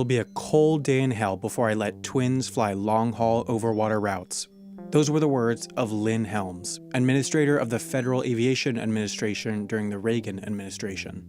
It'll be a cold day in hell before I let twins fly long-haul over-water routes. Those were the words of Lynn Helms, administrator of the Federal Aviation Administration during the Reagan administration.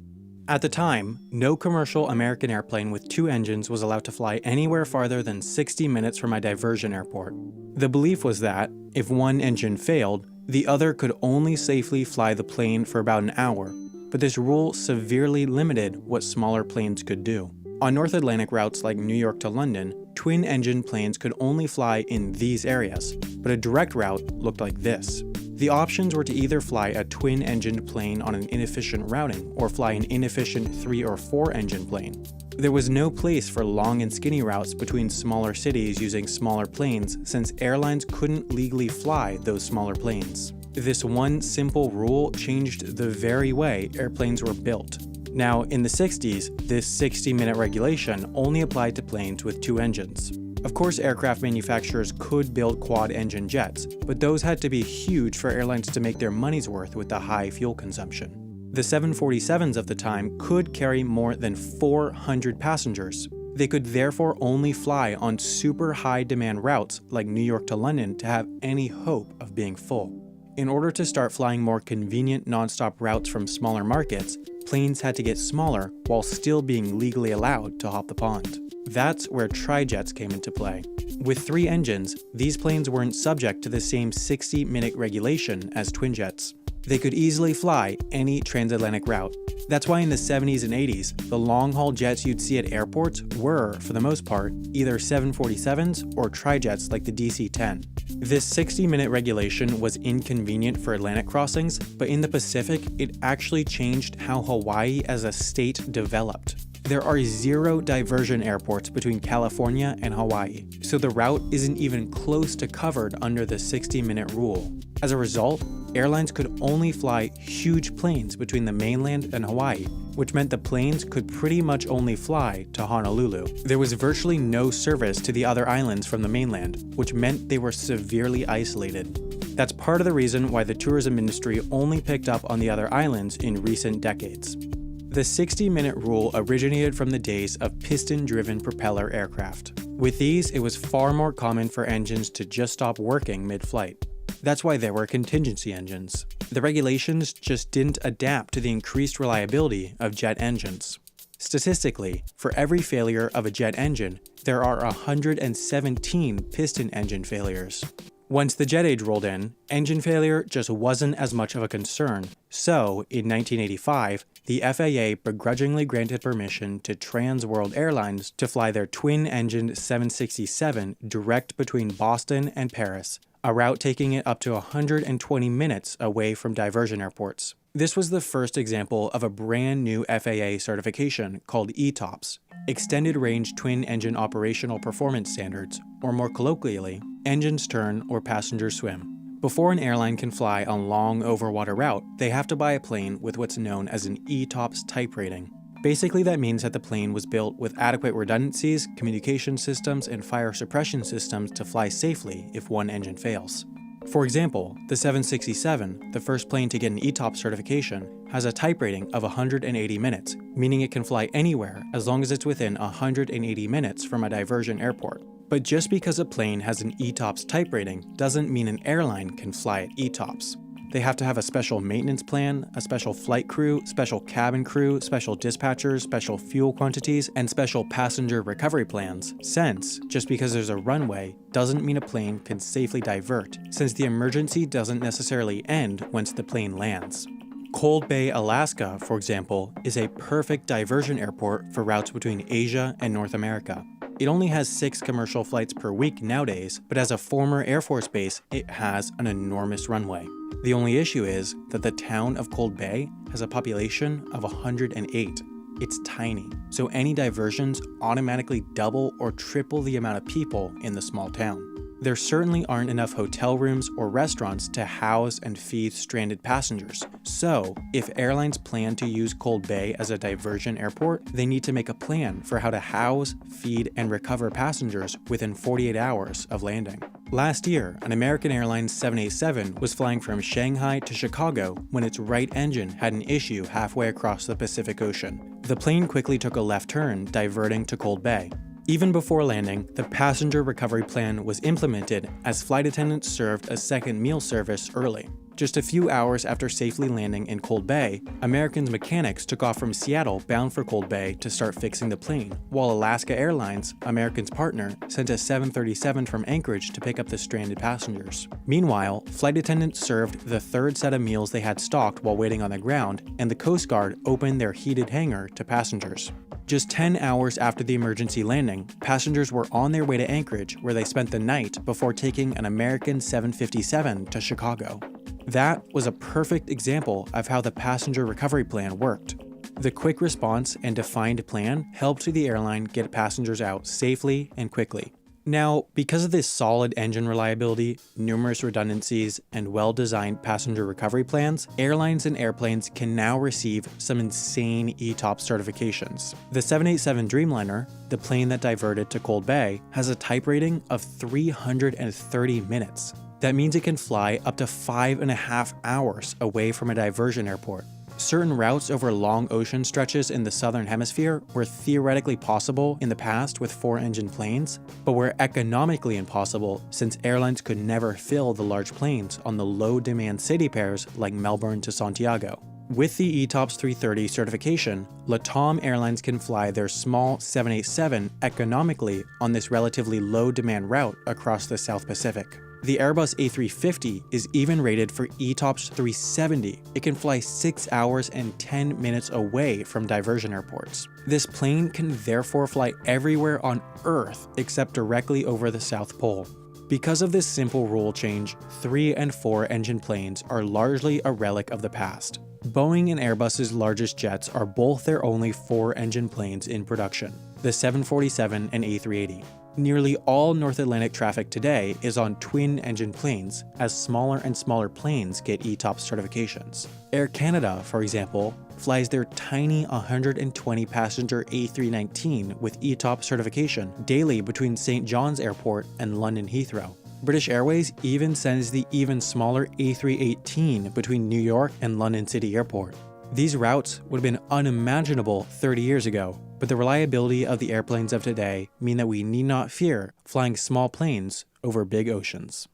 At the time, no commercial American airplane with two engines was allowed to fly anywhere farther than 60 minutes from a diversion airport. The belief was that, if one engine failed, the other could only safely fly the plane for about an hour, but this rule severely limited what smaller planes could do. On North Atlantic routes like New York to London, twin-engine planes could only fly in these areas, but a direct route looked like this. The options were to either fly a twin-engined plane on an inefficient routing or fly an inefficient 3- or 4-engine plane. There was no place for long and skinny routes between smaller cities using smaller planes since airlines couldn't legally fly those smaller planes. This one simple rule changed the very way airplanes were built. Now, in the 60s, this 60-minute regulation only applied to planes with two engines. Of course, aircraft manufacturers could build quad-engine jets, but those had to be huge for airlines to make their money's worth with the high fuel consumption. The 747s of the time could carry more than 400 passengers. They could therefore only fly on super high-demand routes like New York to London to have any hope of being full. In order to start flying more convenient nonstop routes from smaller markets, planes had to get smaller while still being legally allowed to hop the pond. That's where trijets came into play. With 3 engines, these planes weren't subject to the same 60-minute regulation as twinjets. They could easily fly any transatlantic route. That's why in the 70s and 80s, the long-haul jets you'd see at airports were, for the most part, either 747s or trijets like the DC-10. This 60-minute regulation was inconvenient for Atlantic crossings, but in the Pacific, it actually changed how Hawaii as a state developed. There are 0 diversion airports between California and Hawaii, so the route isn't even close to covered under the 60-minute rule. As a result, airlines could only fly huge planes between the mainland and Hawaii, which meant the planes could pretty much only fly to Honolulu. There was virtually no service to the other islands from the mainland, which meant they were severely isolated. That's part of the reason why the tourism industry only picked up on the other islands in recent decades. The 60-minute rule originated from the days of piston-driven propeller aircraft. With these, it was far more common for engines to just stop working mid-flight. That's why there were contingency engines. The regulations just didn't adapt to the increased reliability of jet engines. Statistically, for every failure of a jet engine, there are 117 piston engine failures. Once the jet age rolled in, engine failure just wasn't as much of a concern, so in 1985, the FAA begrudgingly granted permission to Trans World Airlines to fly their twin-engined 767 direct between Boston and Paris, a route taking it up to 120 minutes away from diversion airports. This was the first example of a brand new FAA certification called ETOPS, Extended Range Twin Engine Operational Performance Standards, or more colloquially, engines turn or passengers swim. Before an airline can fly a long overwater route, they have to buy a plane with what's known as an ETOPS type rating. Basically, that means that the plane was built with adequate redundancies, communication systems, and fire suppression systems to fly safely if one engine fails. For example, the 767, the first plane to get an ETOPS certification, has a type rating of 180 minutes, meaning it can fly anywhere as long as it's within 180 minutes from a diversion airport. But just because a plane has an ETOPS type rating doesn't mean an airline can fly at ETOPS. They have to have a special maintenance plan, a special flight crew, special cabin crew, special dispatchers, special fuel quantities, and special passenger recovery plans, since just because there's a runway doesn't mean a plane can safely divert, since the emergency doesn't necessarily end once the plane lands. Cold Bay, Alaska, for example, is a perfect diversion airport for routes between Asia and North America. It only has 6 commercial flights per week nowadays, but as a former Air Force base, it has an enormous runway. The only issue is that the town of Cold Bay has a population of 108. It's tiny, so any diversions automatically double or triple the amount of people in the small town. There certainly aren't enough hotel rooms or restaurants to house and feed stranded passengers, so if airlines plan to use Cold Bay as a diversion airport, they need to make a plan for how to house, feed, and recover passengers within 48 hours of landing. Last year, an American Airlines 787 was flying from Shanghai to Chicago when its right engine had an issue halfway across the Pacific Ocean. The plane quickly took a left turn, diverting to Cold Bay. Even before landing, the passenger recovery plan was implemented as flight attendants served a second meal service early. Just a few hours after safely landing in Cold Bay, American's mechanics took off from Seattle bound for Cold Bay to start fixing the plane, while Alaska Airlines, American's partner, sent a 737 from Anchorage to pick up the stranded passengers. Meanwhile, flight attendants served the third set of meals they had stocked while waiting on the ground, and the Coast Guard opened their heated hangar to passengers. Just 10 hours after the emergency landing, passengers were on their way to Anchorage, where they spent the night before taking an American 757 to Chicago. That was a perfect example of how the passenger recovery plan worked. The quick response and defined plan helped the airline get passengers out safely and quickly. Now, because of this solid engine reliability, numerous redundancies, and well-designed passenger recovery plans, airlines and airplanes can now receive some insane ETOPS certifications. The 787 Dreamliner, the plane that diverted to Cold Bay, has a type rating of 330 minutes. That means it can fly up to 5.5 hours away from a diversion airport. Certain routes over long ocean stretches in the southern hemisphere were theoretically possible in the past with 4-engine planes, but were economically impossible since airlines could never fill the large planes on the low-demand city pairs like Melbourne to Santiago. With the ETOPS 330 certification, LATAM Airlines can fly their small 787 economically on this relatively low-demand route across the South Pacific. The Airbus A350 is even rated for ETOPS 370. It can fly 6 hours and 10 minutes away from diversion airports. This plane can therefore fly everywhere on Earth except directly over the South Pole. Because of this simple rule change, 3- and 4-engine planes are largely a relic of the past. Boeing and Airbus's largest jets are both their only 4-engine planes in production, the 747 and A380. Nearly all North Atlantic traffic today is on twin-engine planes, as smaller and smaller planes get ETOPS certifications. Air Canada, for example, flies their tiny 120-passenger A319 with ETOPS certification daily between St. John's Airport and London Heathrow. British Airways even sends the even smaller A318 between New York and London City Airport. These routes would have been unimaginable 30 years ago, but the reliability of the airplanes of today mean that we need not fear flying small planes over big oceans.